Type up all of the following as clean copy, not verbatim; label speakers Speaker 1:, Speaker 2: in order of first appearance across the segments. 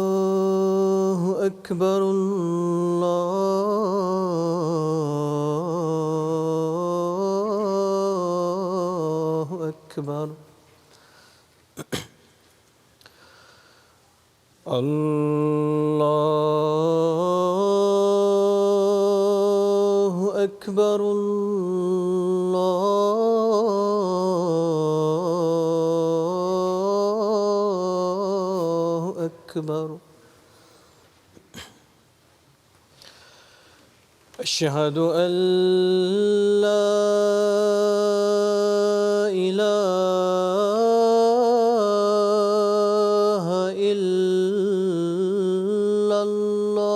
Speaker 1: الله أكبر الله أكبر الله أكبر الله أكبر أشهد أن لا إله إلا الله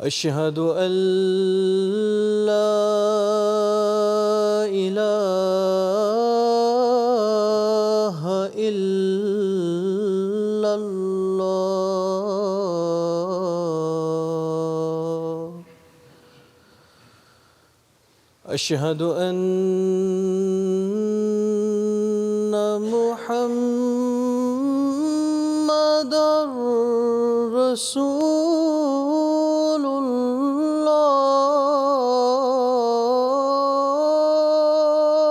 Speaker 1: أشهد أن لا إله إلا الله أشهد أن محمدًا رسول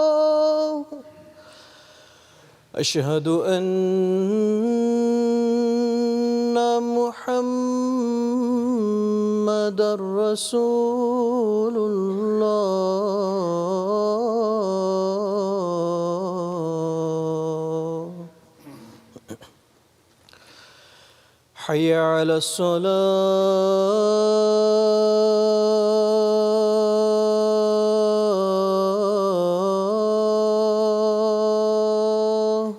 Speaker 1: الله أشهد أن محمدًا رسول الله حي على الصلاة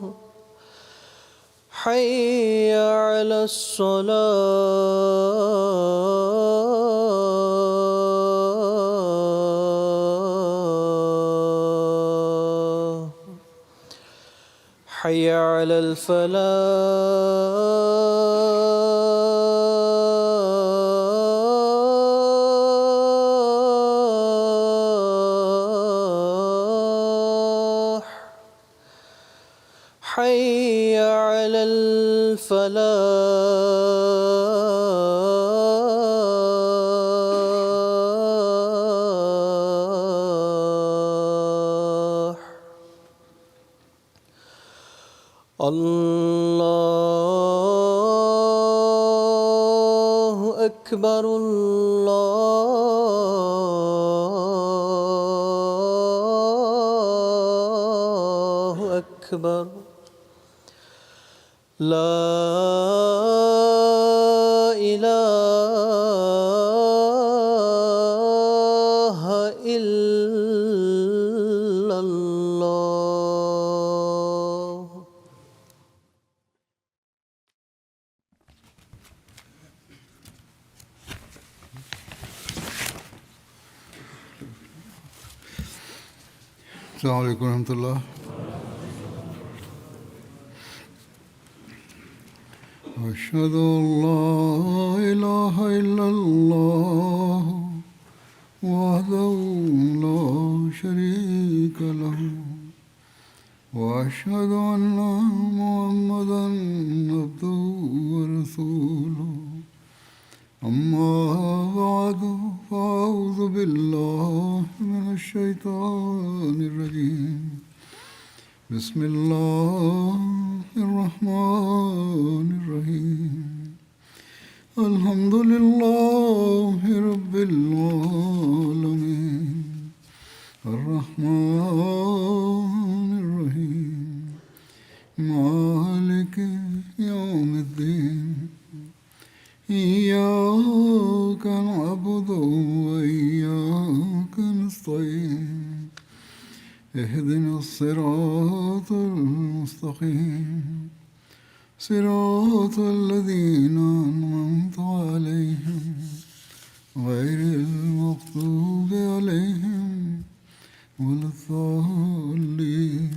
Speaker 1: حي على الصلاة حي على الفلاح حي على الفلاح الله أكبر الله أكبر لا إله إلا الله
Speaker 2: السلام عليكم ورحمة الله. أشهد أن لا إله إلا الله وحده لا شريك له وأشهد أن محمدًا عبده ورسوله أما بعد فأعوذ بالله من الشيطان الرجيم بسم الله الرحمن الرحيم الحمد لله رب العالمين الرحمن الرحيم مالك يوم الدين إياك نعبد وإياك اهدنا الصراط المستقيم صراط الذين أنعمت عليهم غير المغضوب عليهم ولا الضالين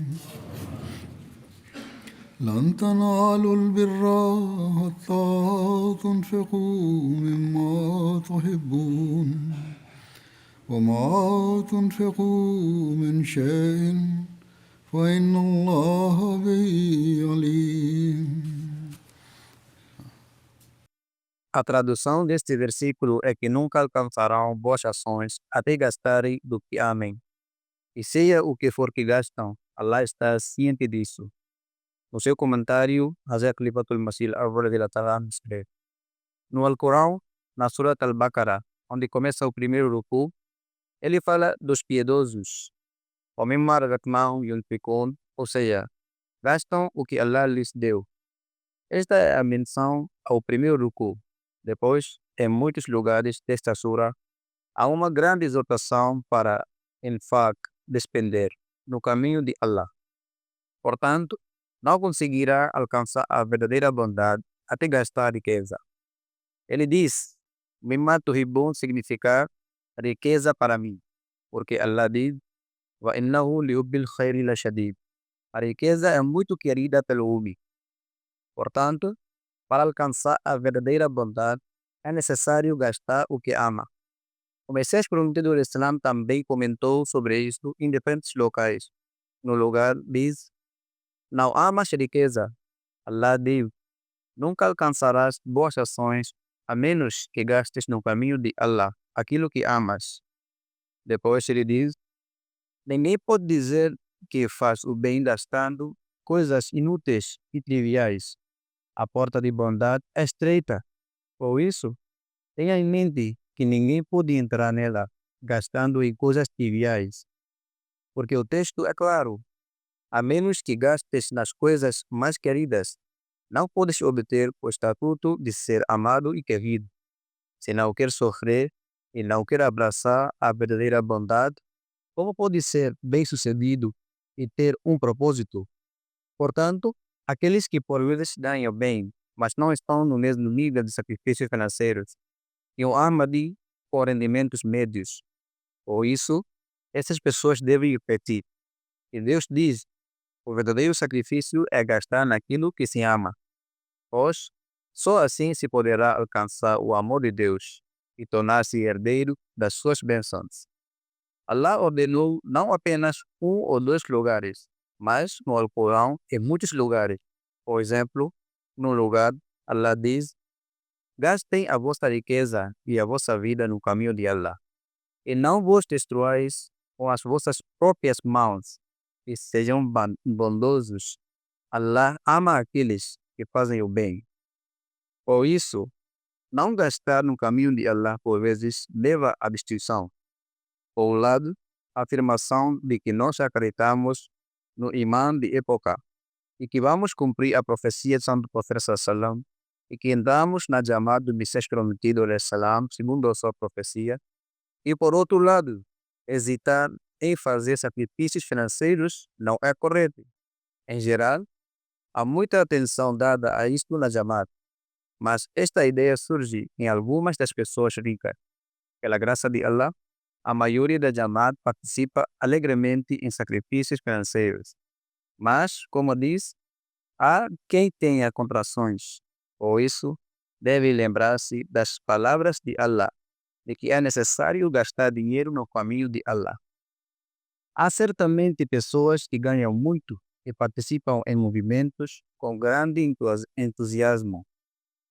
Speaker 2: لن تنالوا البر حتى تنفقوا مما تحبون وما تنفقوا من شيء فإن الله به عليم.
Speaker 3: A tradução deste versículo é que nunca alcançarão boas ações até gastarem do que amem. E seja o que for que gastam, Allah está ciente disso. No seu comentário, Hazrat Khalifatul Masih Al-Awwal escreve: no Alcorão, na Surat Al-Baqarah, onde começa o primeiro ruku, ele fala dos piedosos, وَمِمَّا رَزَقْنَاهُمْ يُنْفِقُونَ, ou seja, gastam o que Allah lhes deu. Esta é a menção ao primeiro ruku. Depois, em muitos lugares desta sura, há uma grande exortação para infaq, despender, no caminho de Allah. Portanto, não conseguirá alcançar a verdadeira bondade até gastar riqueza. Ele diz: Mimma tuhibun significa riqueza para mim, porque Allah diz: Wa innahu liubbil khairi la shadid. A riqueza é muito querida pelo homem. Portanto, para alcançar a verdadeira bondade, é necessário gastar o que ama. O Messias prometido do Islam também comentou sobre isso em diferentes locais. No lugar diz: não amas riqueza. Allah diz: nunca alcançarás boas ações a menos que gastes no caminho de Allah aquilo que amas. Depois ele diz: ninguém pode dizer que faz o bem gastando coisas inúteis e triviais. A porta de bondade é estreita. Por isso, tenha em mente que ninguém pode entrar nela gastando em coisas triviais. Porque o texto é claro: a menos que gastes nas coisas mais queridas, não podes obter o estatuto de ser amado e querido. Se não quer sofrer e não quer abraçar a verdadeira bondade, como pode ser bem-sucedido e ter um propósito? Portanto, aqueles que por vezes ganham bem, mas não estão no mesmo nível de sacrifícios financeiros, e o Ahmadi com rendimentos médios. Por isso, essas pessoas devem repetir. E Deus diz: o verdadeiro sacrifício é gastar naquilo que se ama, pois só assim se poderá alcançar o amor de Deus e tornar-se herdeiro das suas bênçãos. Allah ordenou não apenas um ou dois lugares, mas no Alcorão em muitos lugares. Por exemplo, no lugar, Allah diz: gastem a vossa riqueza e a vossa vida no caminho de Allah, e não vos destruais com as vossas próprias mãos, e sejam bondosos. Allah ama aqueles que fazem o bem. Por isso, não gastar no caminho de Allah por vezes leva à destruição. Por um lado, a afirmação de que nós acreditamos no imã de época e que vamos cumprir a profecia do Santo Profeta Sallam e que entramos na chamada do Messias prometido Salam, segundo a sua profecia. E por outro lado, hesitar em fazer sacrifícios financeiros não é correto. Em geral, há muita atenção dada a isto na chamada, mas esta ideia surge em algumas das pessoas ricas. Pela graça de Allah, a maioria da Jamaat participa alegremente em sacrifícios financeiros. Mas, como diz, há quem tenha contrações. Por isso, deve lembrar-se das palavras de Allah, de que é necessário gastar dinheiro no caminho de Allah. Há certamente pessoas que ganham muito e participam em movimentos com grande entusiasmo.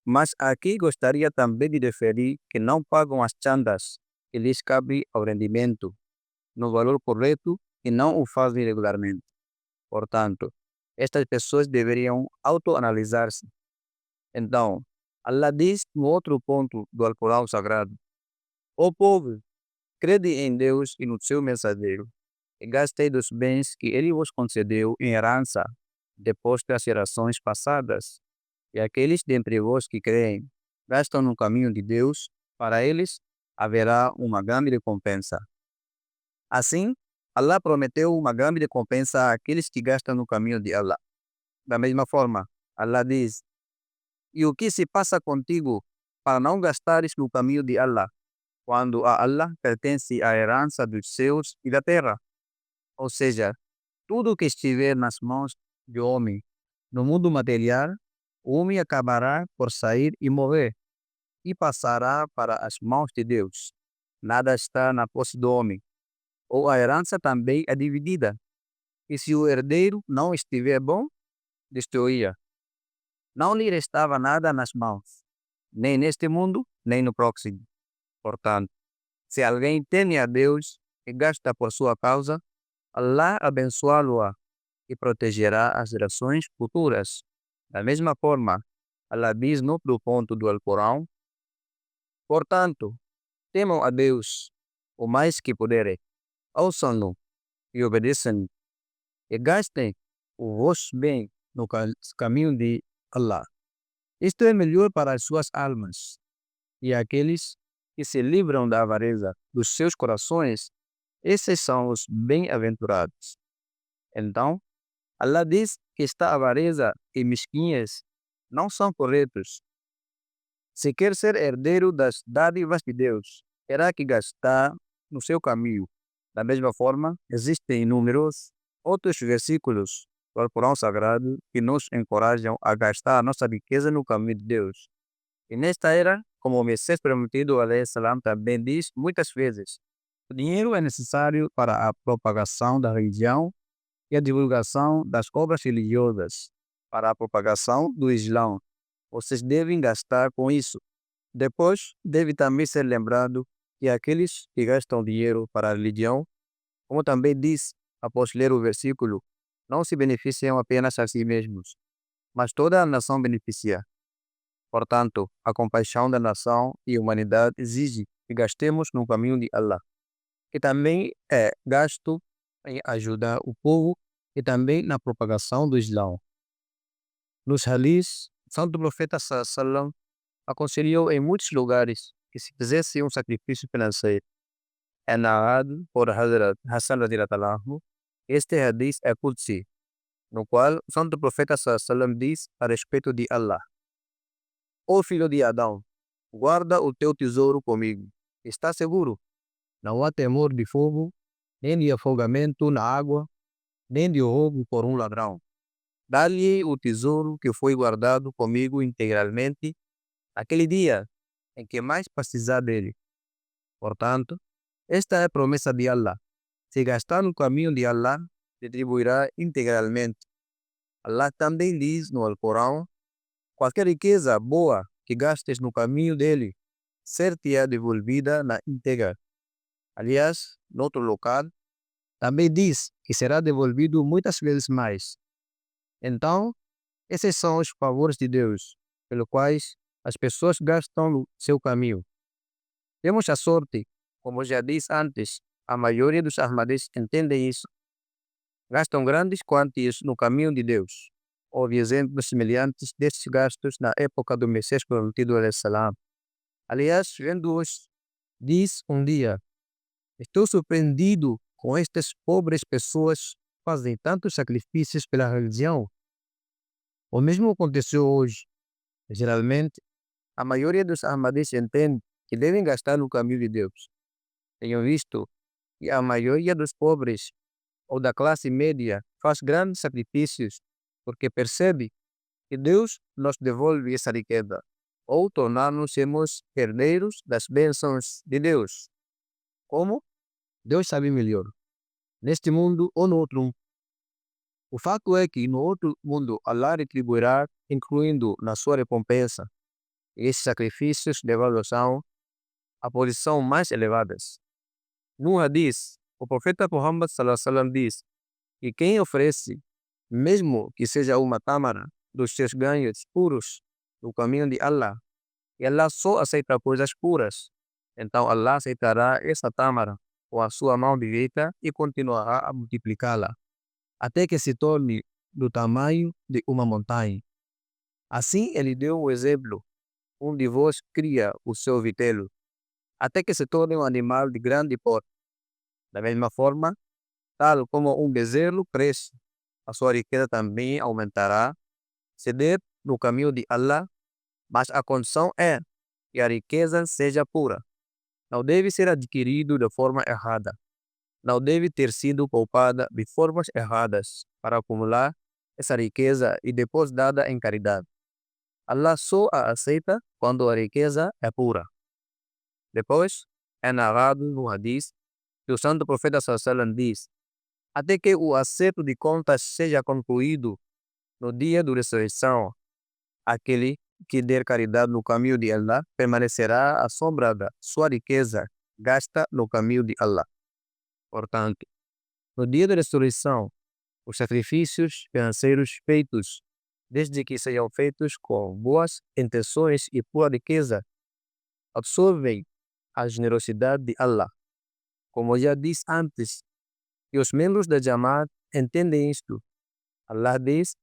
Speaker 3: Mas aqui gostaria também de referir que não pagam as chandas que lhes cabe ao rendimento, no valor correto, e não o fazem regularmente. Portanto, estas pessoas deveriam autoanalisar-se. Então, Allah diz no outro ponto do Alcorão Sagrado: ó povo, crede em Deus e no seu mensageiro, e gastei dos bens que ele vos concedeu em herança, depois das gerações passadas. E aqueles dentre vós que creem, gastam no caminho de Deus, para eles haverá uma grande recompensa. Assim, Allah prometeu uma grande recompensa àqueles que gastam no caminho de Allah. Da mesma forma, Allah diz: e o que se passa contigo para não gastares no caminho de Allah, quando a Allah pertence a herança dos céus e da terra? Ou seja, tudo que estiver nas mãos do homem no mundo material, o homem acabará por sair e morrer, e passará para as mãos de Deus. Nada está na posse do homem, ou a herança também é dividida. E se o herdeiro não estiver bom, destruía. Não lhe restava nada nas mãos, nem neste mundo, nem no próximo. Portanto, se alguém teme a Deus e gasta por sua causa, Allah abençoá-lo-á e protegerá as gerações futuras. Da mesma forma, Allah diz no outro ponto do Alcorão: portanto, temam a Deus o mais que puderem, ouçam-no e obedeçam, e gastem o vosso bem no caminho de Allah. Isto é melhor para as suas almas. E aqueles que se livram da avareza dos seus corações, esses são os bem-aventurados. Então, Allah diz que esta avareza e mesquinhez não são corretos. Se quer ser herdeiro das dádivas de Deus, terá que gastar no seu caminho. Da mesma forma, existem inúmeros outros versículos do Alcorão Sagrado que nos encorajam a gastar a nossa riqueza no caminho de Deus. E nesta era, como o Messias prometido, salam, também diz muitas vezes: o dinheiro é necessário para a propagação da religião e a divulgação das obras religiosas, para a propagação do Islã. Vocês devem gastar com isso. Depois, deve também ser lembrado que aqueles que gastam dinheiro para a religião, como também diz após ler o versículo, não se beneficiam apenas a si mesmos, mas toda a nação beneficia. Portanto, a compaixão da nação e a humanidade exige que gastemos no caminho de Allah, que também é gasto em ajudar o povo e também na propagação do Islã. Nos hadiths, o Santo Profeta Sallam aconselhou em muitos lugares que se fizesse um sacrifício financeiro. É narrado por Hazrat Hassan radiallahu anhu. Este hadith é Qudsi, no qual o Santo Profeta Sallam diz a respeito de Allah: ó filho de Adão, guarda o teu tesouro comigo. Está seguro? Não há temor de fogo, nem de afogamento na água, nem de roubo por um ladrão. Dá-lhe o tesouro que foi guardado comigo integralmente naquele dia em que mais precisar dele. Portanto, esta é a promessa de Allah. Se gastar no caminho de Allah, retribuirá integralmente. Allah também diz no Alcorão: qualquer riqueza boa que gastes no caminho dele, ser-te-á devolvida na íntegra. Aliás, no outro local, também diz que será devolvido muitas vezes mais. Então, esses são os favores de Deus, pelos quais as pessoas gastam no seu caminho. Temos a sorte, como já disse antes, a maioria dos Ahmadis entendem isso. Gastam grandes quantias no caminho de Deus. Houve exemplos semelhantes destes gastos na época do Messias prometido, salam. Aliás, vendo-os, diz um dia: estou surpreendido com estas pobres pessoas que fazem tantos sacrifícios pela religião. O mesmo aconteceu hoje. Geralmente, a maioria dos Ahmadis entende que devem gastar no caminho de Deus. Tenho visto que a maioria dos pobres ou da classe média faz grandes sacrifícios porque percebe que Deus nos devolve essa riqueza ou tornar-nos herdeiros das bênçãos de Deus. Como? Deus sabe melhor, neste mundo ou no outro. O fato é que no outro mundo Allah retribuirá, incluindo na sua recompensa, esses sacrifícios levá-los-ão a posição mais elevadas. No hadith, o profeta Muhammad sallam diz que quem oferece, mesmo que seja uma tâmara, dos seus ganhos puros no caminho de Allah, e Allah só aceita coisas puras, então Allah aceitará essa tâmara com a sua mão direita e continuará a multiplicá-la, até que se torne do tamanho de uma montanha. Assim ele deu o exemplo: um de vós cria o seu vitelo, até que se torne um animal de grande porte. Da mesma forma, Tal como um bezerro cresce, a sua riqueza também aumentará. Se der no caminho de Allah, mas a condição é que a riqueza seja pura. Não deve ser adquirido de forma errada. Não deve ter sido poupada de formas erradas para acumular essa riqueza e depois dada em caridade. Allah só a aceita quando a riqueza é pura. Depois, é narrado no hadith que o santo profeta sallallahu diz: até que o acerto de contas seja concluído no dia da ressurreição, aquele que der caridade no caminho de Allah permanecerá à sombra da sua riqueza gasta no caminho de Allah. Portanto, no dia da ressurreição, os sacrifícios financeiros feitos, desde que sejam feitos com boas intenções e pura riqueza, absorvem a generosidade de Allah. Como já disse antes, que os membros da Jamaat entendem isto. Allah diz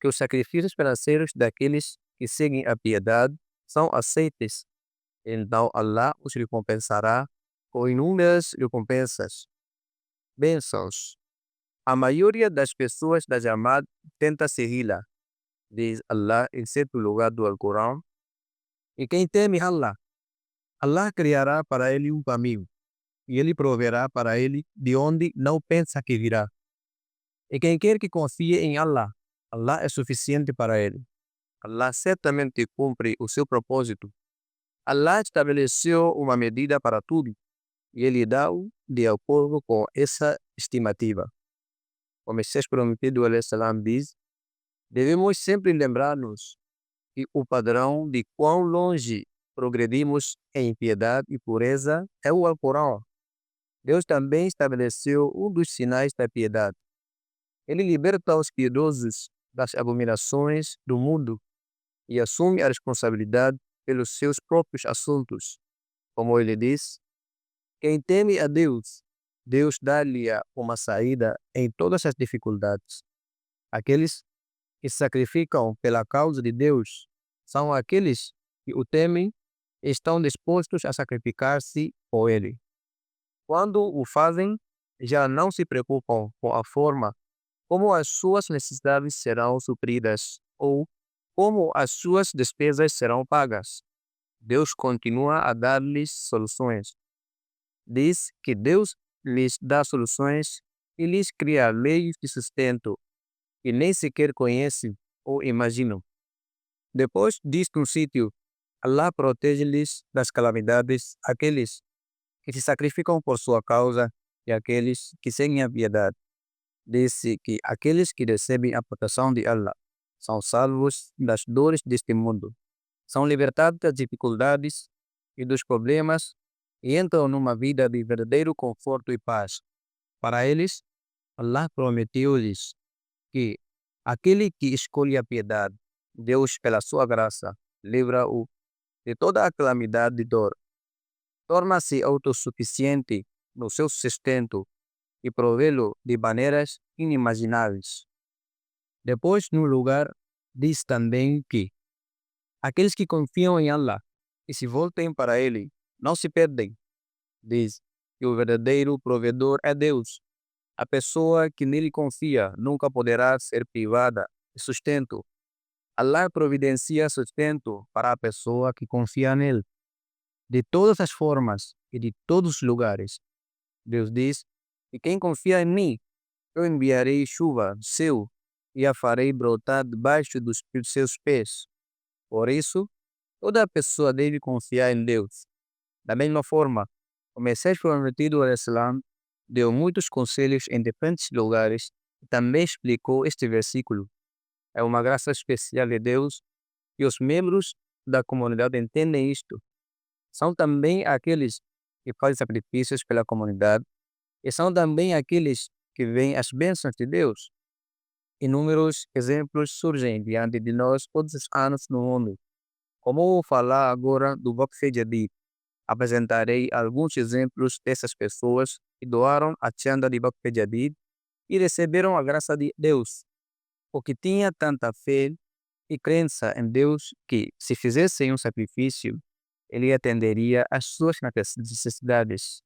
Speaker 3: que os sacrifícios financeiros daqueles que seguem a piedade são aceites. Então Allah os recompensará com inúmeras recompensas. Bênçãos. A maioria das pessoas da Jamaat tenta segui-la, diz Allah em certo lugar do Alcorão. E quem teme Allah, Allah criará para ele um caminho, e ele proverá para ele de onde não pensa que virá. E quem quer que confie em Allah, Allah é suficiente para ele. Allah certamente cumpre o seu propósito. Allah estabeleceu uma medida para tudo, e ele dá-o de acordo com essa estimativa. O Messias prometido salam diz: devemos sempre lembrar-nos que o padrão de quão longe progredimos em piedade e pureza é o Alcorão. Deus também estabeleceu um dos sinais da piedade. Ele liberta os piedosos das abominações do mundo e assume a responsabilidade pelos seus próprios assuntos. Como ele diz: quem teme a Deus, Deus dá-lhe uma saída em todas as dificuldades. Aqueles que sacrificam pela causa de Deus são aqueles que o temem e estão dispostos a sacrificar-se por ele. Quando o fazem, já não se preocupam com a forma como as suas necessidades serão supridas ou como as suas despesas serão pagas. Deus continua a dar-lhes soluções. Diz que Deus lhes dá soluções e lhes cria meios de sustento que nem sequer conhecem ou imaginam. Depois diz no sítio: Allah protege-lhes das calamidades aqueles que se sacrificam por sua causa e aqueles que seguem a piedade. Disse que aqueles que recebem a proteção de Allah são salvos das dores deste mundo, são libertados das dificuldades e dos problemas e entram numa vida de verdadeiro conforto e paz. Para eles, Allah prometeu-lhes que aquele que escolhe a piedade, Deus, pela sua graça, livra-o de toda a calamidade e dor. Torna-se autossuficiente no seu sustento e provê-lo de maneiras inimagináveis. Depois, no lugar, diz também que aqueles que confiam em Allah e se voltem para Ele não se perdem. Diz que o verdadeiro provedor é Deus. A pessoa que nele confia nunca poderá ser privada de sustento. Allah providencia sustento para a pessoa que confia nele, de todas as formas e de todos os lugares. Deus diz: e quem confia em mim, eu enviarei chuva do céu e a farei brotar debaixo dos seus pés. Por isso, toda pessoa deve confiar em Deus. Da mesma forma, o Messias prometido Islam deu muitos conselhos em diferentes lugares e também explicou este versículo. É uma graça especial de Deus que os membros da comunidade entendem isto. São também aqueles que fazem sacrifícios pela comunidade e são também aqueles que veem as bênçãos de Deus. Inúmeros exemplos surgem diante de nós todos os anos no mundo. Como vou falar agora do Waqf Jadid, apresentarei alguns exemplos dessas pessoas que doaram a chanda de Waqf Jadid e receberam a graça de Deus, porque tinha tanta fé e crença em Deus que, se fizessem um sacrifício, ele atenderia às suas necessidades.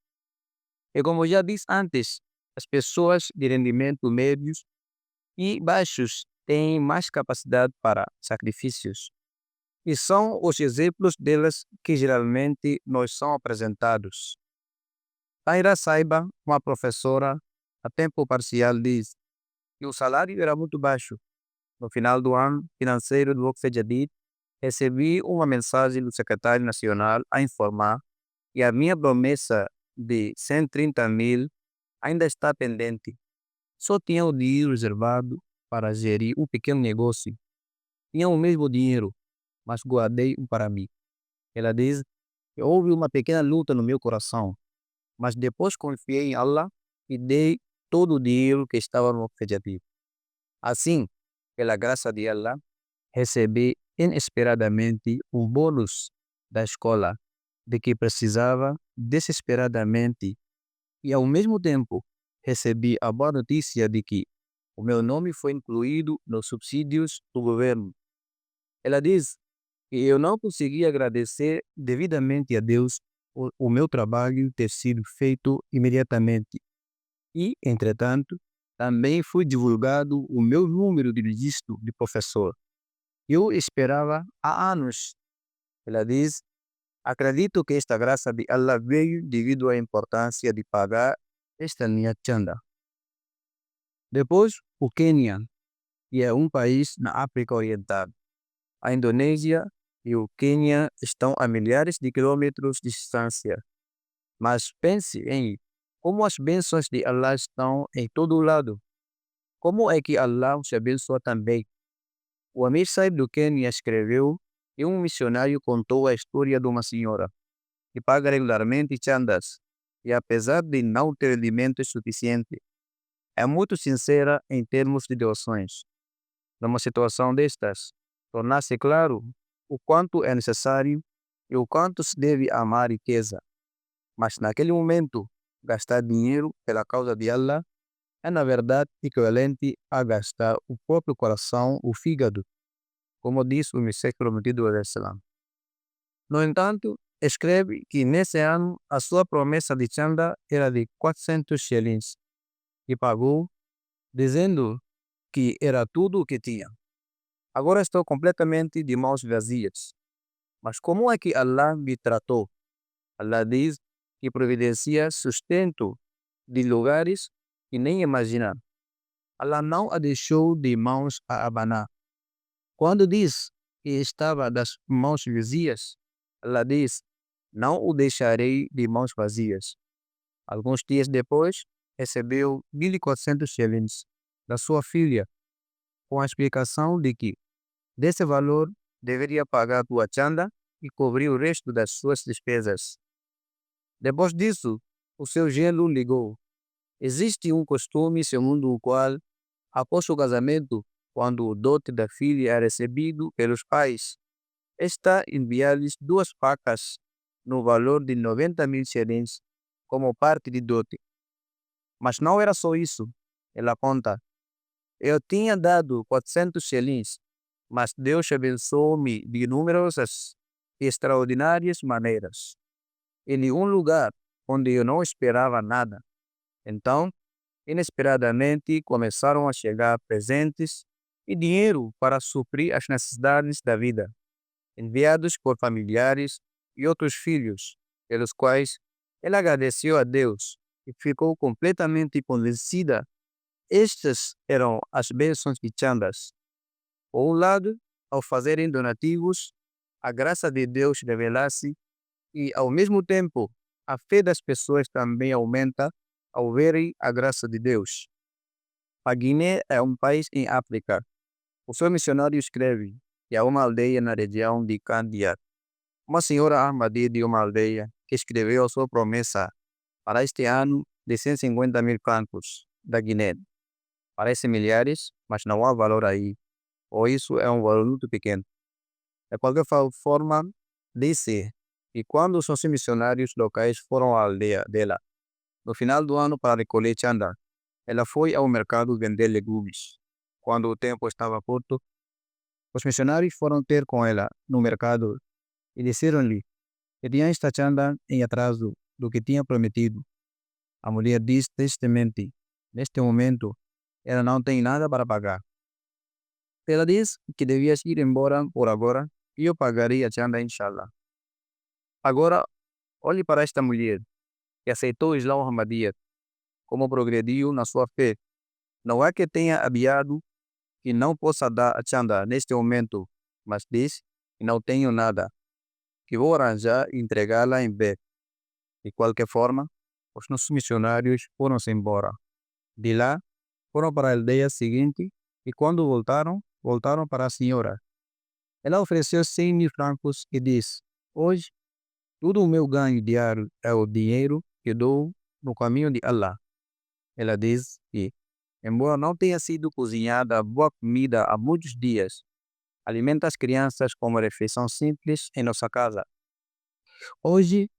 Speaker 3: E como já disse antes, As pessoas de rendimento médios e baixos têm mais capacidade para sacrifícios. E são os exemplos delas que geralmente nos são apresentados. Taira Saiba, uma professora a tempo parcial, diz que o salário era muito baixo. No final do ano financeiro do Waqf Jadid, recebi uma mensagem do secretário nacional a informar que a minha promessa de 130 mil ainda está pendente. Só tinha o dinheiro reservado para gerir um pequeno negócio. Tinha o mesmo dinheiro, mas guardei um para mim. Ela diz que houve uma pequena luta no meu coração, mas depois confiei em Allah e dei todo o dinheiro que estava no objetivo. Assim, pela graça de Allah, recebi inesperadamente um bônus da escola de que precisava desesperadamente e, ao mesmo tempo, recebi a boa notícia de que o meu nome foi incluído nos subsídios do governo. Ela diz que eu não consegui agradecer devidamente a Deus por o meu trabalho ter sido feito imediatamente. E, entretanto, também foi divulgado o meu número de registro de professor. Eu esperava há anos. Ela diz: acredito que esta graça de Allah veio devido à importância de pagar esta minha chanda. Depois, o Quênia, que é um país na África Oriental. A Indonésia e o Quênia estão a milhares de quilômetros de distância. Mas pense em como as bênçãos de Allah estão em todo o lado. Como é que Allah os abençoa também? O Amir Saib do Quênia escreveu e um missionário contou a história de uma senhora que paga regularmente chandas e, apesar de não ter alimento suficiente, é muito sincera em termos de doações. Numa situação destas, tornar-se claro o quanto é necessário e o quanto se deve amar a riqueza. Mas naquele momento, gastar dinheiro pela causa de Allah é, na verdade, equivalente a gastar o próprio coração, o fígado, como diz o Messias prometido do Islam. No entanto, escreve que nesse ano a sua promessa de chanda era de 400 shillings e pagou, dizendo que era tudo o que tinha. Agora estou completamente de mãos vazias. Mas como é que Allah me tratou? Allah diz que providencia sustento de lugares que nem imaginar. Allah não a deixou de mãos a abanar. Quando diz que estava das mãos vazias, Allah diz: não o deixarei de mãos vazias. Alguns dias depois, recebeu 1.400 shillings da sua filha, com a explicação de que desse valor deveria pagar sua chanda e cobrir o resto das suas despesas. Depois disso, o seu genro ligou. Existe um costume segundo o qual, após o casamento, quando o dote da filha é recebido pelos pais, está enviar-lhes 2 facas no valor de 90 mil shillings como parte de dote. Mas não era só isso. Ela conta: eu tinha dado 400 shillings, mas Deus abençoou-me de numerosas e extraordinárias maneiras, em um lugar onde eu não esperava nada. Então, inesperadamente, começaram a chegar presentes e dinheiro para suprir as necessidades da vida, enviados por familiares e outros filhos, pelos quais ela agradeceu a Deus e ficou completamente convencida. Estas eram as bênçãos de chandas. Por um lado, ao fazerem donativos, a graça de Deus revela-se e, ao mesmo tempo, a fé das pessoas também aumenta ao verem a graça de Deus. A Guiné é um país em África. O seu missionário escreve que há uma aldeia na região de Candiar. Uma senhora Ahmadi de uma aldeia que escreveu a sua promessa para este ano de 150 mil francos da Guiné. Parece milhares, mas não há valor aí, ou isso é um valor muito pequeno. De qualquer forma, disse que quando os missionários locais foram à aldeia dela, no final do ano para recolher chanda, ela foi ao mercado vender legumes. Quando o tempo estava curto, os missionários foram ter com ela no mercado e disseram-lhe que tinha esta chanda em atraso do que tinha prometido. A mulher disse tristemente Neste momento, ela não tem nada para pagar. Ela diz que devias ir embora por agora e eu pagaria a chanda, inshallah. Agora, olhe para esta mulher que aceitou o Islã Ahmadiyya, como progrediu na sua fé. Não é que tenha aviado que não possa dar a chanda neste momento, mas diz que não tenho nada, que vou arranjar e entregá-la em breve. De qualquer forma, os nossos missionários foram-se embora. De lá, foram para a aldeia seguinte e quando voltaram, voltaram para a senhora. Ela ofereceu 100.000 francos e disse: hoje, todo o meu ganho diário é o dinheiro que dou no caminho de Allah. Ela diz que, embora não tenha sido cozinhada boa comida há muitos dias, alimenta as crianças com uma refeição simples em nossa casa. Hoje,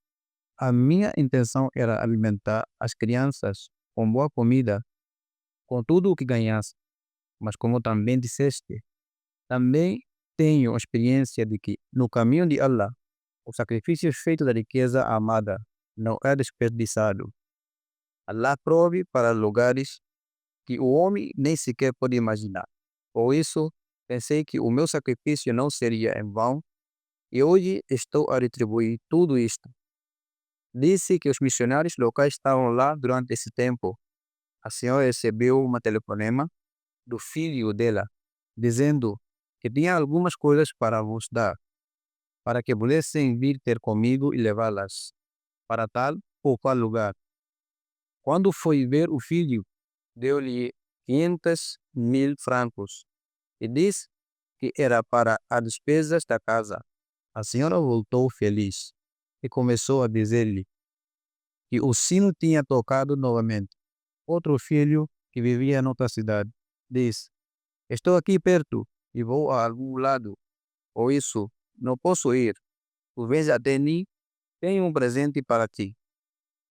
Speaker 3: a minha intenção era alimentar as crianças com boa comida, com tudo o que ganhasse. Mas como também disseste, também tenho a experiência de que, no caminho de Allah, o sacrifício feito da riqueza amada não é desperdiçado. Allah prove para lugares que o homem nem sequer pode imaginar. Por isso, pensei que o meu sacrifício não seria em vão e hoje estou a retribuir tudo isto. Disse que os missionários locais estavam lá durante esse tempo. A senhora recebeu um telefonema do filho dela, dizendo que tinha algumas coisas para vos dar, para que pudessem vir ter comigo e levá-las para tal ou qual lugar. Quando foi ver o filho, deu-lhe 500.000 francos e disse que era para as despesas da casa. A senhora voltou feliz e começou a dizer-lhe que o sino tinha tocado novamente. Outro filho, que vivia noutra cidade, disse: estou aqui perto e vou a algum lado, por isso não posso ir. Tu vens até mim, tenho um presente para ti.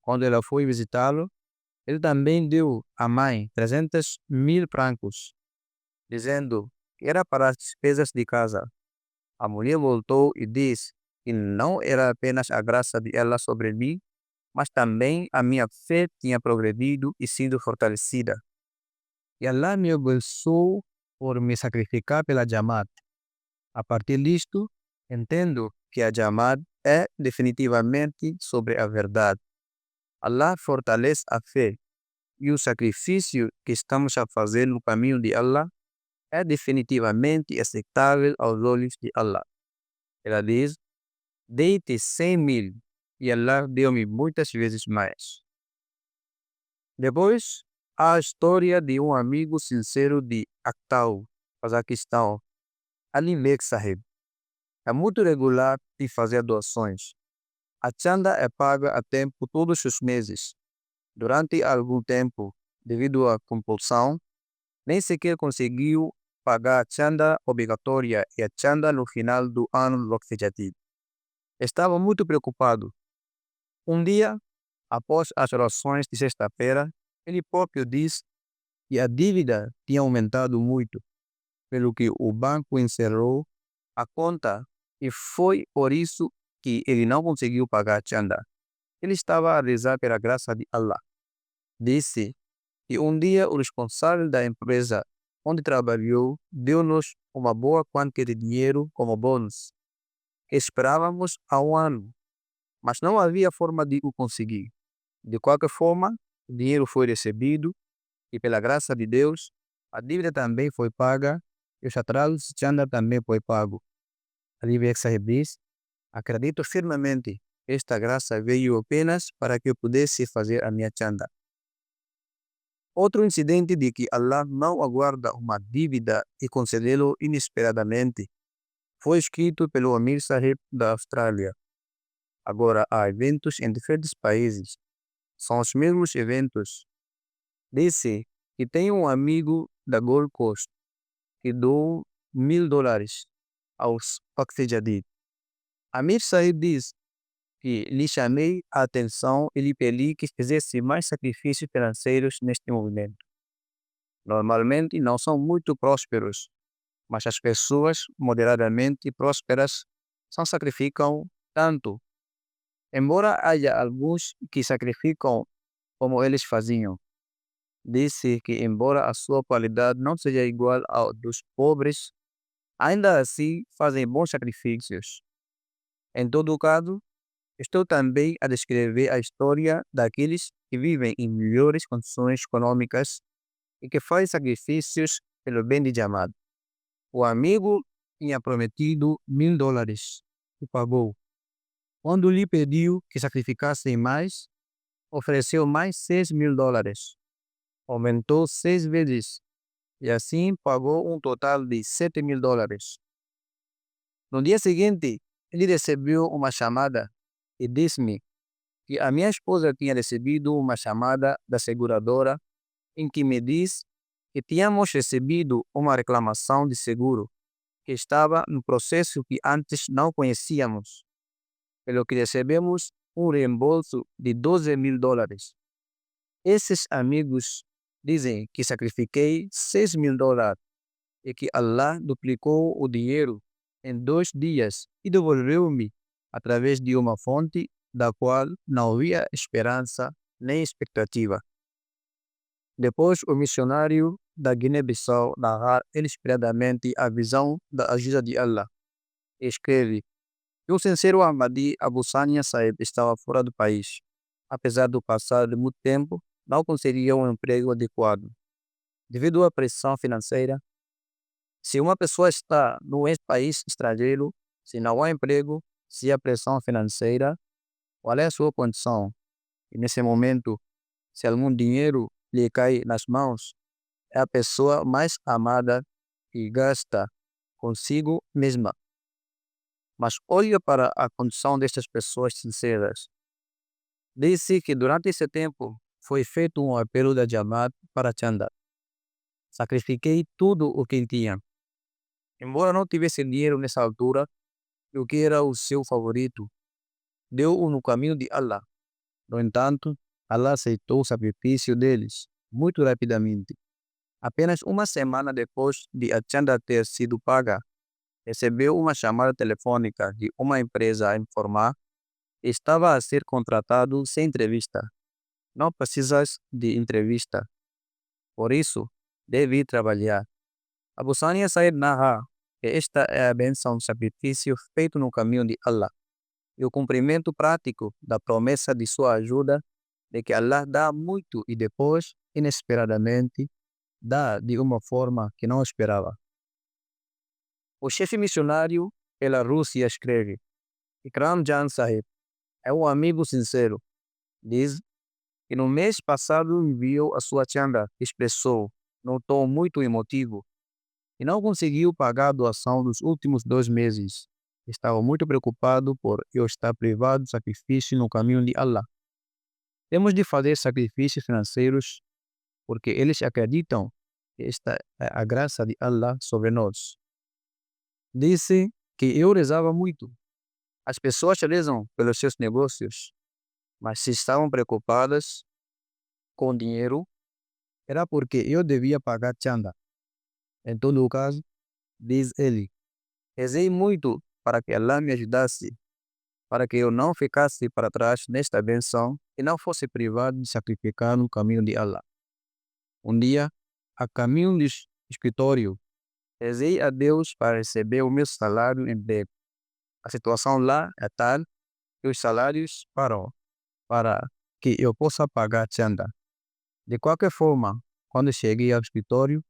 Speaker 3: Quando ela foi visitá-lo, ele também deu à mãe 300.000 francos, dizendo que era para as despesas de casa. A mulher voltou e disse que não era apenas a graça de Allah sobre mim, mas também a minha fé tinha progredido e sido fortalecida. E Allah me abençoou por me sacrificar pela Jamaat. A partir disto, entendo que a Jamaat é definitivamente sobre a verdade. Allah fortalece a fé e o sacrifício que estamos a fazer no caminho de Allah é definitivamente aceitável aos olhos de Allah. Ela diz: dei-te 100.000 e Allah deu-me muitas vezes mais. Depois, há a história de um amigo sincero de Aktau, Cazaquistão, Ali Bek Sahib. É muito regular em fazer doações. A chanda é paga a tempo todos os meses. Durante algum tempo, devido à compulsão, nem sequer conseguiu pagar a chanda obrigatória e a chanda no final do ano loxejativo. Estava muito preocupado. Um dia, após as orações de sexta-feira, ele próprio disse que a dívida tinha aumentado muito, pelo que o banco encerrou a conta e foi por isso que ele não conseguiu pagar a chanda. Ele estava a rezar pela graça de Allah. Disse que um dia o responsável da empresa onde trabalhou deu-nos uma boa quantia de dinheiro como bônus, que esperávamos há um ano, mas não havia forma de o conseguir. De qualquer forma, o dinheiro foi recebido e, pela graça de Deus, a dívida também foi paga e os atrasos de chanda também foi pago. Ali Bek Sahib diz: acredito firmemente que esta graça veio apenas para que eu pudesse fazer a minha chanda. Outro incidente de que Allah não aguarda uma dívida e concedê-lo inesperadamente foi escrito pelo Amir Sahib da Austrália. Agora há eventos em diferentes países. São os mesmos eventos. Disse que tem um amigo da Gold Coast que doou $1.000 aos Pakse Jadid. Amir Sahib diz que lhe chamei a atenção e lhe pedi que fizesse mais sacrifícios financeiros neste movimento. Normalmente não são muito prósperos, mas as pessoas moderadamente prósperas sacrificam tanto. Embora haja alguns que sacrificam como eles faziam. Disse que, embora a sua qualidade não seja igual ao dos pobres, ainda assim fazem bons sacrifícios. Em todo caso, estou também a descrever a história daqueles que vivem em melhores condições econômicas e que fazem sacrifícios pelo bem de Jamaat. O amigo tinha prometido $1000 e pagou. Quando lhe pediu que sacrificasse mais, ofereceu mais $6000. Aumentou 6 vezes e assim pagou um total de $7000. No dia seguinte, ele recebeu uma chamada e disse-me que a minha esposa tinha recebido uma chamada da seguradora em que me diz que tínhamos recebido uma reclamação de seguro que estava no processo que antes não conhecíamos, pelo que recebemos um reembolso de $12000. Esses amigos dizem que sacrifiquei $6000 e que Allah duplicou o dinheiro em 2 dias e devolveu-me através de uma fonte da qual não havia esperança nem expectativa. Depois, o missionário da Guiné-Bissau narra inesperadamente a visão da ajuda de Allah. Escreve que o sincero Ahmadi Abu Sania Said estava fora do país. Apesar do passar de muito tempo, não conseguia um emprego adequado. Devido à pressão financeira, se uma pessoa está no país estrangeiro, se não há emprego, se há pressão financeira, qual é a sua condição? E nesse momento, se algum dinheiro lhe cai nas mãos, é a pessoa mais amada que gasta consigo mesma. Mas olha para a condição destas pessoas sinceras. Disse que durante esse tempo foi feito um apelo da Jamaat para Chanda. Sacrifiquei tudo o que tinha. Embora não tivesse dinheiro nessa altura, o que era o seu favorito, deu-o no caminho de Allah. No entanto, Allah aceitou o sacrifício deles muito rapidamente. Apenas uma semana depois de a Chanda ter sido paga, recebeu uma chamada telefônica de uma empresa a informar que estava a ser contratado sem entrevista. Não precisas de entrevista, por isso deve ir trabalhar. Abu Sania Said narra que esta é a bênção do sacrifício feito no caminho de Allah e o cumprimento prático da promessa de sua ajuda de que Allah dá muito e depois, inesperadamente, dá de uma forma que não esperava. O chefe missionário pela Rússia escreve: Ikram Jan Sahib é um amigo sincero. Diz que no mês passado enviou a sua chanda, expressou, num tom muito emotivo, e não conseguiu pagar a doação dos últimos 2 meses. Estava muito preocupado por eu estar privado do sacrifício no caminho de Allah. Temos de fazer sacrifícios financeiros porque eles acreditam que esta é a graça de Allah sobre nós. Disse que eu rezava muito. As pessoas rezam pelos seus negócios, mas se estavam preocupadas com dinheiro, era porque eu devia pagar chanda. Em todo caso, diz ele, rezei muito para que Allah me ajudasse, para que eu não ficasse para trás nesta benção e não fosse privado de sacrificar no caminho de Allah. Um dia, a caminho do escritório, rezei a Deus para receber o meu salário em breve. A situação lá é tal que os salários param para que eu possa pagar chanda. De qualquer forma, quando cheguei ao escritório,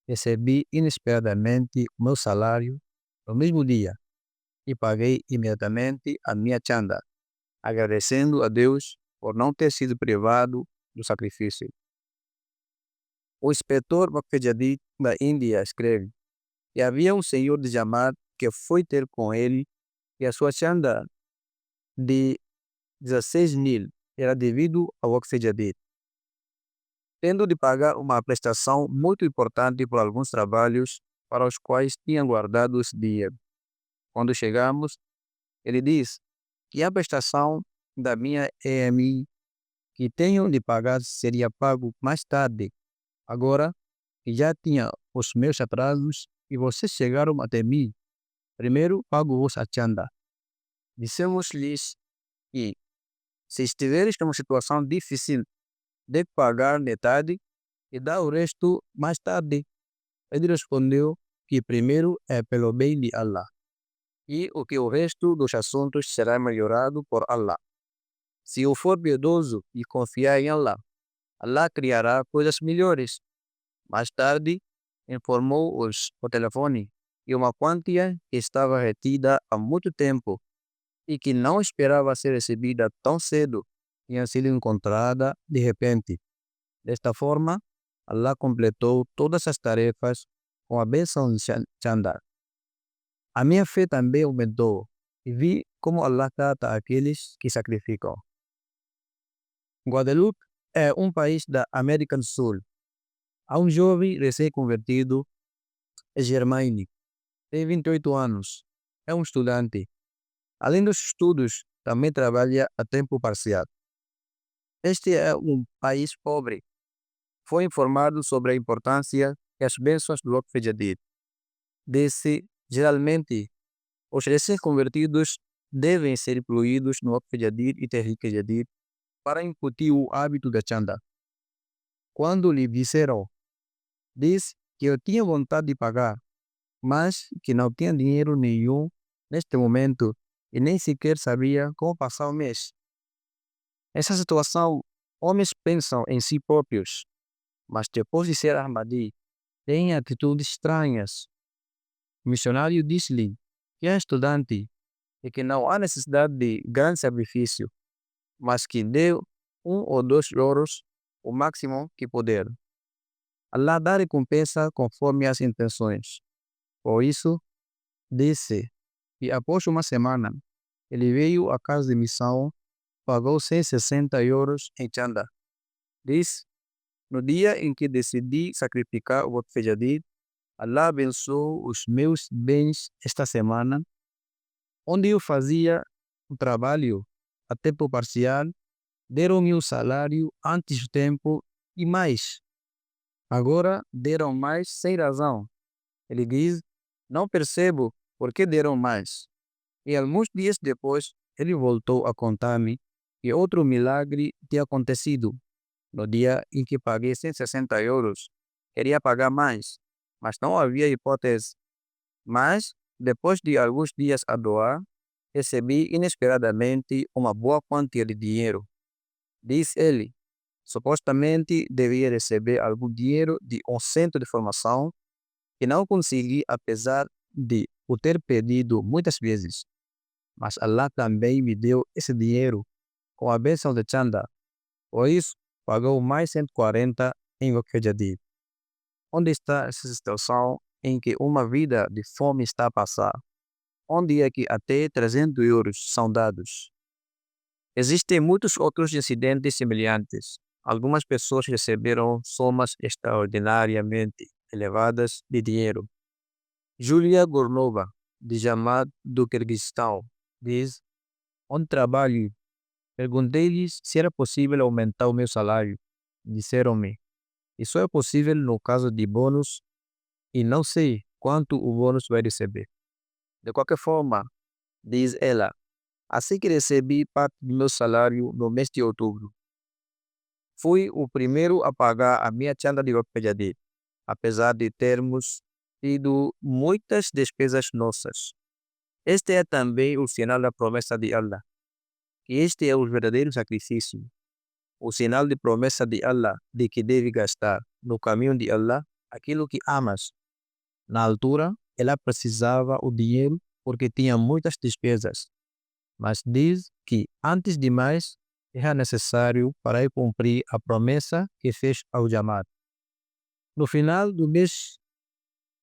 Speaker 3: recebi inesperadamente o meu salário no mesmo dia e paguei imediatamente a minha chanda, agradecendo a Deus por não ter sido privado do sacrifício. O inspetor Bakfejadid da Índia escreve que havia um senhor de Jamaat que foi ter com ele e a sua chanda de 16,000 era devido ao Bakfejadid, tendo de pagar uma prestação muito importante por alguns trabalhos para os quais tinha guardado esse dinheiro. Quando chegamos, ele diz que a prestação da minha EMI que tenho de pagar seria pago mais tarde. Agora que já tinha os meus atrasos e vocês chegaram até mim, primeiro pago-vos a chanda. Dissemos-lhes que, se estiveres numa situação difícil de pagar metade, e dá o resto mais tarde. Ele respondeu que primeiro é pelo bem de Allah e o resto dos assuntos será melhorado por Allah. Se eu for piedoso e confiar em Allah, Allah criará coisas melhores. Mais tarde, informou-os por telefone que uma quantia que estava retida há muito tempo e que não esperava ser recebida tão cedo tinha sido encontrada de repente. Desta forma, Allah completou todas as tarefas com a bênção de Chandar. A minha fé também aumentou e vi como Allah trata aqueles que sacrificam. Guadalupe é um país da América do Sul. Há um jovem recém-convertido, é Germaine, tem 28 anos, é um estudante. Além dos estudos, também trabalha a tempo parcial. Este é um país pobre. Foi informado sobre a importância que as bênçãos do Waqf Jadid. Disse, geralmente, os recém-convertidos devem ser incluídos no Waqf Jadid e Tehrik Jadid para incutir o hábito da chanda. Quando lhe disseram, disse que eu tinha vontade de pagar, mas que não tinha dinheiro nenhum neste momento e nem sequer sabia como passar o mês. Nessa situação, homens pensam em si próprios, mas depois de ser Ahmadi, têm atitudes estranhas. O missionário disse-lhe que é estudante e que não há necessidade de grande sacrifício, mas que deu 1 ou 2 euros, o máximo que puder. Allah dá recompensa conforme as intenções. Por isso, disse que após uma semana, ele veio à casa de missão, pagou 160 euros em chanda. Diz, no dia em que decidi sacrificar o Waqf Jadid, Allah abençoou os meus bens esta semana, onde eu fazia um trabalho a tempo parcial, deram-me um salário antes do tempo e mais. Agora deram mais sem razão. Ele diz, não percebo por que deram mais. E alguns dias depois, ele voltou a contar-me que outro milagre tinha acontecido. No dia em que paguei 160 euros, queria pagar mais, mas não havia hipótese. Mas, depois de alguns dias a doar, recebi inesperadamente uma boa quantia de dinheiro. Diz ele, supostamente devia receber algum dinheiro de um centro de formação que não consegui apesar de o ter pedido muitas vezes. Mas Allah também me deu esse dinheiro com a bênção de Chanda. Por isso, pagou mais 140 em Waqf Jadid. Onde está essa situação em que uma vida de fome está a passar? Onde é que até 300 euros são dados? Existem muitos outros incidentes semelhantes. Algumas pessoas receberam somas extraordinariamente elevadas de dinheiro. Julia Gornova, de Jamad, do Quirguistão, diz, onde trabalho, perguntei-lhes se era possível aumentar o meu salário. Disseram-me, isso é possível no caso de bônus e não sei quanto o bônus vai receber. De qualquer forma, diz ela, assim que recebi parte do meu salário no mês de outubro, fui o primeiro a pagar a minha chanda de Waqf Jadid, apesar de termos tido muitas despesas nossas. Este é também o sinal da promessa de Allah, que este é o verdadeiro sacrifício, o sinal de promessa de Allah de que deve gastar no caminho de Allah aquilo que amas. Na altura, ela precisava o dinheiro porque tinha muitas despesas, mas diz que, antes de mais, era necessário para ele cumprir a promessa que fez ao Jamad. No final do mês,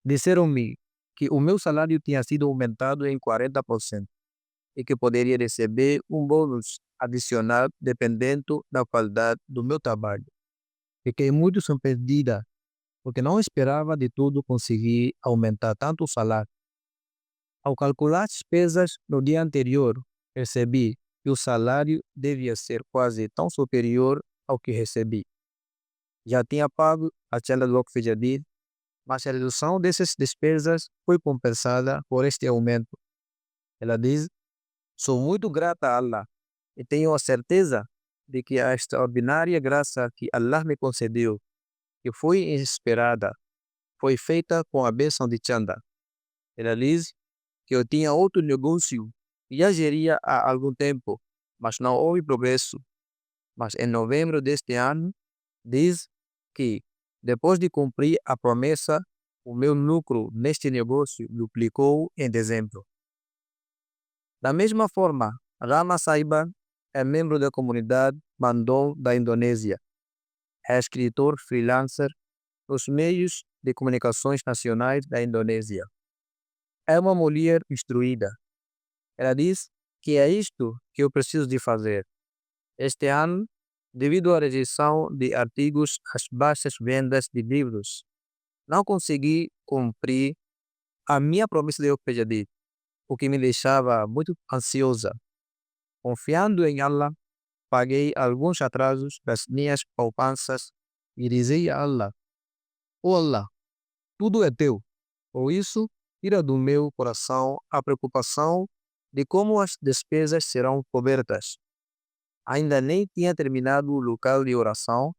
Speaker 3: disseram-me que o meu salário tinha sido aumentado em 40% e que poderia receber um bônus adicional dependendo da qualidade do meu trabalho. Fiquei muito surpreendida, porque não esperava de tudo conseguir aumentar tanto o salário. Ao calcular as despesas no dia anterior, percebi que o salário devia ser quase tão superior ao que recebi. Já tinha pago a chanda do Waqf Jadid, mas a redução dessas despesas foi compensada por este aumento. Ela diz, sou muito grata a Allah e tenho a certeza de que a extraordinária graça que Allah me concedeu que foi inesperada, foi feita com a bênção de Chanda. Ela diz que eu tinha outro negócio e já geria há algum tempo, mas não houve progresso. Mas em novembro deste ano, diz que, depois de cumprir a promessa, o meu lucro neste negócio duplicou em dezembro. Da mesma forma, Rama Saiban é membro da comunidade Bandung da Indonésia. É escritor freelancer nos meios de comunicações nacionais da Indonésia. É uma mulher instruída. Ela diz que é isto que eu preciso de fazer. Este ano, devido à rejeição de artigos às baixas vendas de livros, não consegui cumprir a minha promessa de Opejadid, o que me deixava muito ansiosa. Confiando em Allah, paguei alguns atrasos das minhas poupanças e dizia a Allah: "Oh Allah, tudo é teu. Por isso, tira do meu coração a preocupação de como as despesas serão cobertas." Ainda nem tinha terminado o local de oração.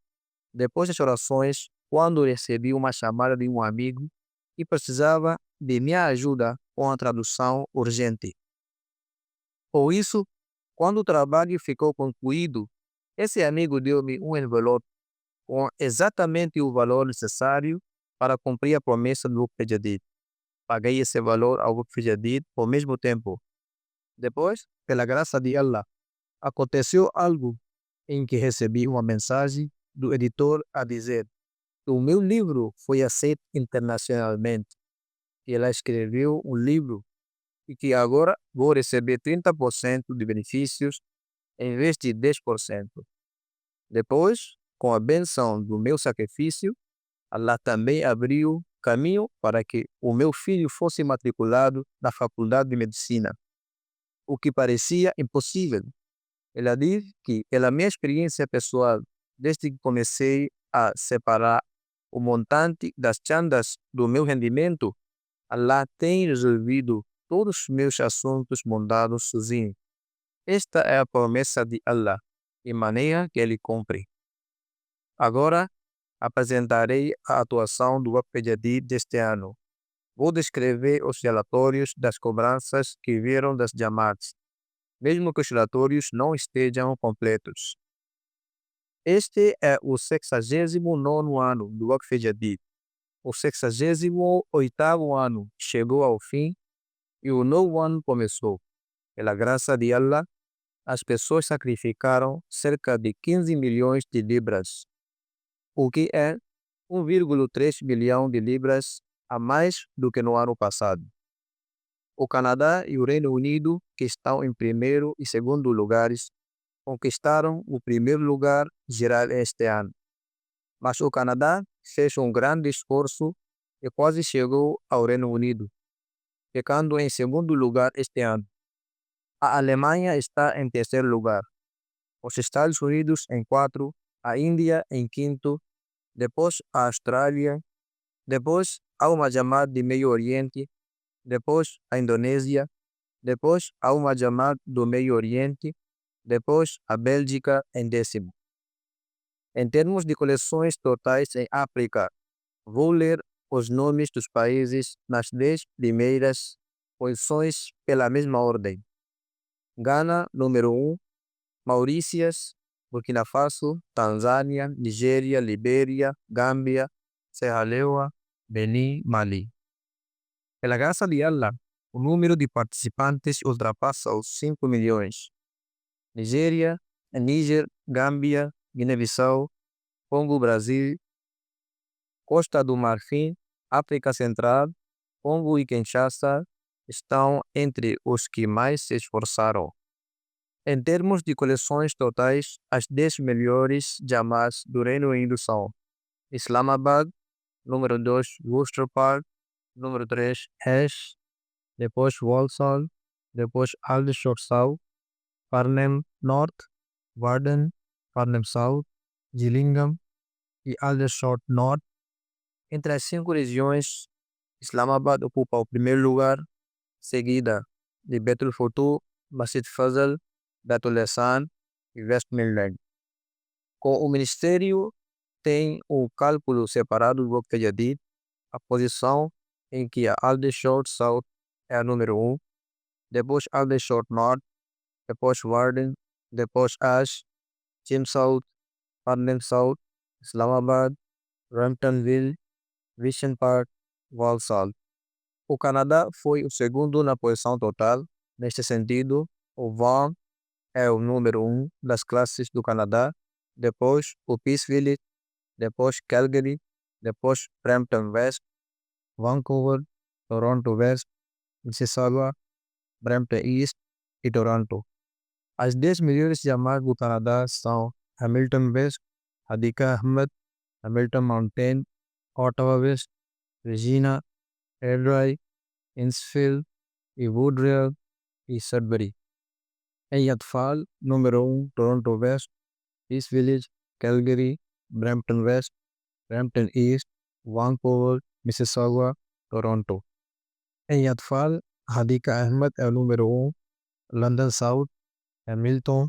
Speaker 3: Depois das orações, quando recebi uma chamada de um amigo que precisava de minha ajuda com a tradução urgente. Por isso, quando o trabalho ficou concluído, esse amigo deu-me um envelope com exatamente o valor necessário para cumprir a promessa do Pejadid. Paguei esse valor ao Pejadid ao mesmo tempo. Depois, pela graça de Allah, aconteceu algo em que recebi uma mensagem do editor a dizer que o meu livro foi aceito internacionalmente, que ela escreveu um livro e que agora vou receber 30% de benefícios em vez de 10%. Depois, com a benção do meu sacrifício, Allah também abriu caminho para que o meu filho fosse matriculado na faculdade de medicina, o que parecia impossível. Ela diz que, pela minha experiência pessoal, desde que comecei a separar o montante das chandas do meu rendimento, Allah tem resolvido todos os meus assuntos mundanos sozinho. Esta é a promessa de Allah, de maneira que ele cumpre. Agora, apresentarei a atuação do Waqf deste ano. Vou descrever os relatórios das cobranças que vieram das Jamaats, mesmo que os relatórios não estejam completos. Este é o 69º ano do Waqf Jadid. O 68º ano chegou ao fim e o novo ano começou. Pela graça de Allah, as pessoas sacrificaram cerca de 15 milhões de libras, o que é 1,3 bilhão de libras a mais do que no ano passado. O Canadá e o Reino Unido, que estão em primeiro e segundo lugares, conquistaram o primeiro lugar geral este ano. Mas o Canadá fez um grande esforço e quase chegou ao Reino Unido, ficando em segundo lugar este ano. A Alemanha está em terceiro lugar, os Estados Unidos em quarto, a Índia em quinto, depois a Austrália, depois há uma Jamaat de Meio Oriente, depois a Indonésia, depois há uma Jamaat do Meio Oriente, depois a Bélgica em décimo. Em termos de coleções totais em África, vou ler os nomes dos países nas 10 primeiras posições pela mesma ordem. Gana, número 1, Maurícias, Burkina Faso, Tanzânia, Nigéria, Libéria, Gâmbia, Serra Leoa, Benin, Mali. Pela graça de Allah, o número de participantes ultrapassa os 5 milhões. Nigéria, Níger, Gâmbia, Guiné-Bissau, Congo, Brasil, Costa do Marfim, África Central, Congo e Kinshasa estão entre os que mais se esforçaram. Em termos de coleções totais, as 10 melhores Jamaats do Reino Unido são Islamabad, número 2, Worcester Park, número 3, Ash, depois Walsall, depois Aldershot South, Farnham North, Warden, Farnham South, Gillingham e Aldershot North. Entre as 5 regiões, Islamabad ocupa o primeiro lugar, seguida de Betul Futu, Masjid Fazal, Betul Ehsan e Westmoreland. Com o Ministério tem um cálculo separado do Waqt Jadid, a posição em que a Aldershot South é a número 1, depois Aldershot North, depois Warden, depois Ash, Chin South, Parnell South, Islamabad, Ramptonville, Vision Park, Walsall. O Canadá foi o segundo na posição total. Neste sentido, o Vaughan é o número 1 das classes do Canadá, depois o Peace Village, depois Calgary, depois Brampton West, Vancouver, Toronto West, Mississauga, Brampton East e Toronto. As 10 melhores chamadas do Canadá são Hamilton West, Hadika Ahmed, Hamilton Mountain, Ottawa West, Regina, Airdrie, Innisfail e Woodrill e Sudbury. Em Atfal, número 1, Toronto West, East Village, Calgary, Brampton West, Brampton East, Vancouver, Mississauga, Toronto. Em Atfal, Hadika Ahmed é o número 1, London South, Hamilton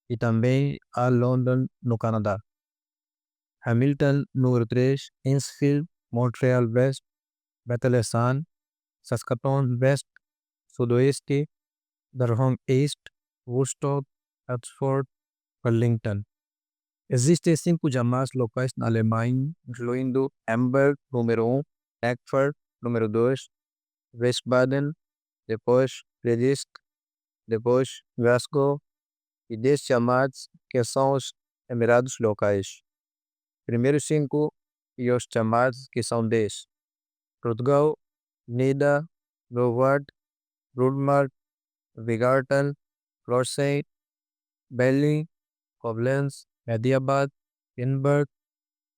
Speaker 3: e também a London, no Canadá. Hamilton, número 3, Innisfail, Montreal West, Bethlehem, Saskatoon West, Sudoeste, Durham East, Woodstock, Oxford, Burlington. Existem 5 chamadas locais na Alemanha, incluindo Hamburg, número 1, Eckford, número 2, Wiesbaden, depois Friedrich, depois Glasgow, e 10 chamadas que são os Emirados locais. Primeiros 5 e os chamados que são 10. Portugal, Nida, Broward, Broadmark, Vigarten, Rorsey, Belly, Koblenz, Mediabad, Edinburgh.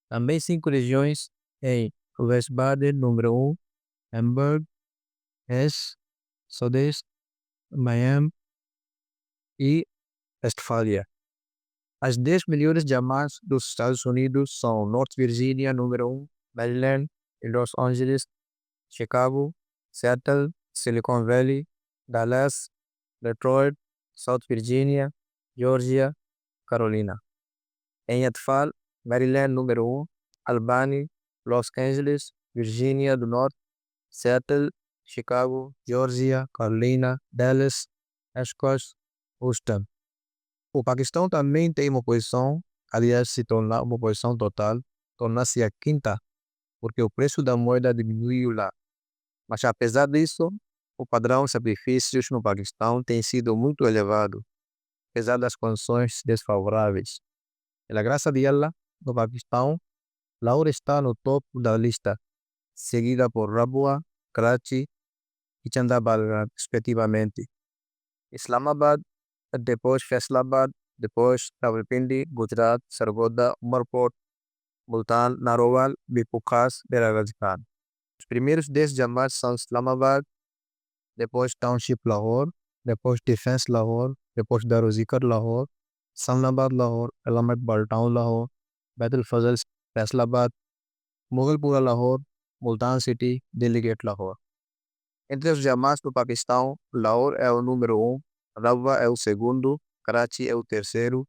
Speaker 3: Também 5 regiões em Wiesbaden, número 1, Hamburg, Hesse, Sudeste, Miami e Westfália. As 10 melhores chamadas dos Estados Unidos são North Virginia, número 1, Maryland e Los Angeles, Chicago, Seattle, Silicon Valley, Dallas, Detroit, South Virginia, Georgia, Carolina. Em Atfal, Maryland, número 1, Albany, Los Angeles, Virgínia do Norte, Seattle, Chicago, Georgia, Carolina, Dallas, Oshkosh, Houston. O Paquistão também tem uma posição, aliás, se tornar uma posição total, torna-se a quinta, porque o preço da moeda diminuiu lá. Mas apesar disso, o padrão de sacrifícios no Paquistão tem sido muito elevado, apesar das condições desfavoráveis. Pela graça de Allah, no Paquistão, Lahore está no topo da lista, seguida por Rabwa, Karachi e Chandigarh, respectivamente. Islamabad, depois Faisalabad, depois Rawalpindi, Gujarat, Sargodha, Umarkot, Multan, Narowal e Pukhas de Rajasthan. Os primeiros 10 chamados são Islamabad, depois Township Lahore, depois Defense Lahore, depois Daruzikar Lahore, Sanabad Lahore, Alamedbal Town Lahore, Baitul Fazl Faisalabad, Mughalpura Lahore, Multan City, Delhi Gate Lahore. Entre os chamados do Paquistão, Lahore é o número 1, Rabwa é o segundo, Karachi é o terceiro,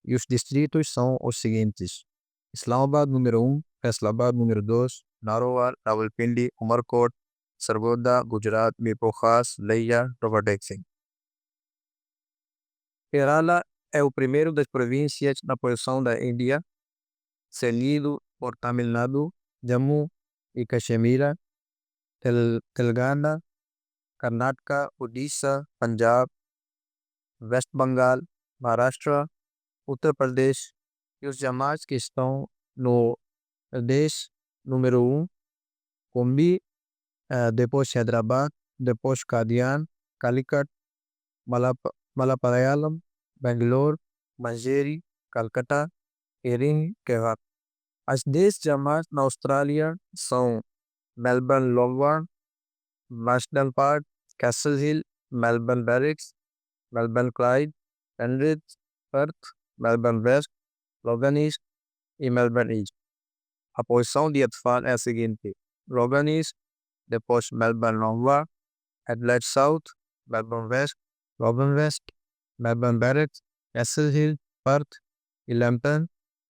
Speaker 3: e os distritos são os seguintes: Islamabad número 1, Faisalabad número 2, Narowal, Rawalpindi, Umarkot, Sargodha, Gujarat, Mirpur Khas, Leia, Robertson Singh. Kerala é o primeiro das províncias na posição da Índia, seguido por Tamil Nadu, Jammu e Caxemira, Telangana, Karnataka, Odisha, Punjab, West Bengal, Maharashtra, Uttar Pradesh e os chamados que estão no Pradesh número 1, Kumbi, depois Hyderabad, depois Qadian, Calicut, Malappalayam, Bangalore, Manjeri, Calcutta, Erin, Kehar. As 10 chamadas na Austrália são Melbourne Longbourn, Marsden Park, Castle Hill, Melbourne Barracks, Melbourne Clyde, Penrith, Perth, Melbourne West, Logan East e Melbourne East. A posição de Atfal é a seguinte: Logan East, depois Melbourne Longbourn, Adelaide South, Melbourne West, Logan West, Melbourne Barracks, Castle Hill, Perth e Lambton,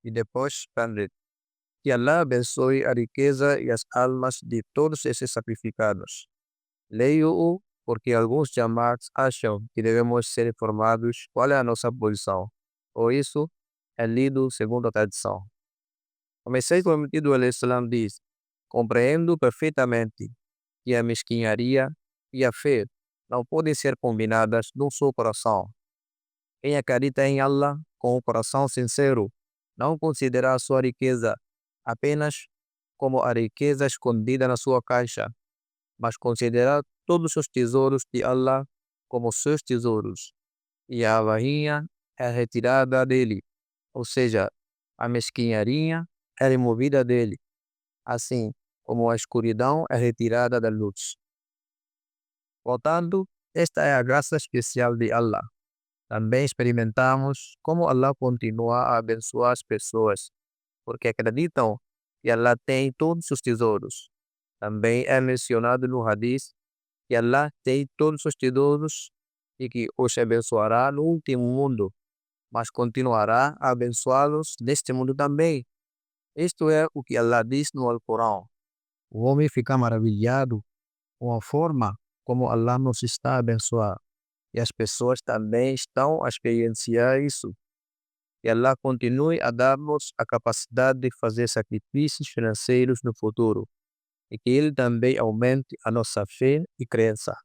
Speaker 3: e depois Padre. Que Allah abençoe a riqueza e as almas de todos esses sacrificados. Leio-o porque alguns Jamats acham que devemos ser informados qual é a nossa posição. Por isso, é lido segundo a tradição. O Messias prometido al-Islam diz: compreendo perfeitamente que a mesquinharia e a fé não podem ser combinadas num só coração. Quem acredita em Allah com um coração sincero não considera a sua riqueza apenas como a riqueza escondida na sua caixa, mas considera todos os tesouros de Allah como seus tesouros, e a barrinha é retirada dele, ou seja, a mesquinharia é removida dele, assim como a escuridão é retirada da luz. Portanto, esta é a graça especial de Allah. Também experimentamos como Allah continua a abençoar as pessoas, porque acreditam que Allah tem todos os tesouros. Também é mencionado no Hadith que Allah tem todos os tesouros e que os abençoará no último mundo, mas continuará a abençoá-los neste mundo também. Isto é o que Allah diz no Alcorão. O homem fica maravilhado com a forma como Allah nos está a abençoar. E as pessoas também estão a experienciar isso. Que Allah continue a dar-nos a capacidade de fazer sacrifícios financeiros no futuro. E que Ele também aumente a nossa fé e crença.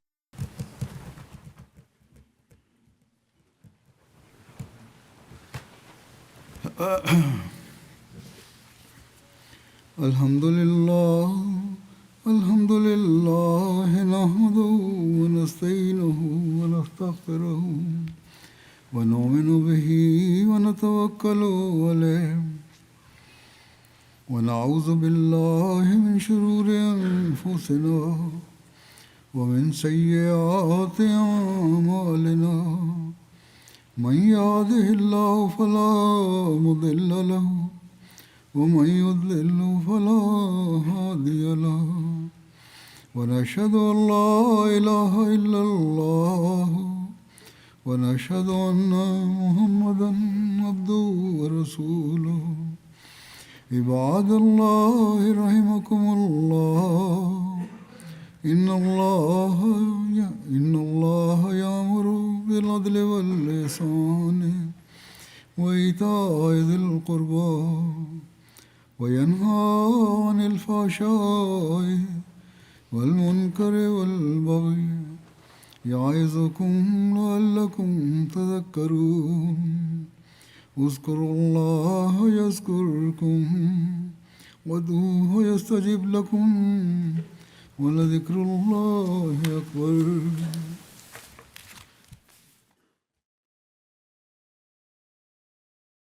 Speaker 2: الحمد لله نحمده ونستعينه ونستغفره ونؤمن به ونتوكل عليه ونعوذ بالله من شرور أنفسنا ومن سيئات أعمالنا من يهده الله فلا مضل له ومن يضلل فلا هادي له ونشهد أن لا إله إلا الله ونشهد أن محمدا عبده ورسوله عباد الله رحمكم الله إن الله يأمر بالعدل والإحسان وإيتاء ذي القربى وينهى عن الفحشاء والمنكر والبغي يعظكم لعلكم تذكرون اذكروا الله يذكركم وادعوه يستجب لكم ولذكر الله أكبر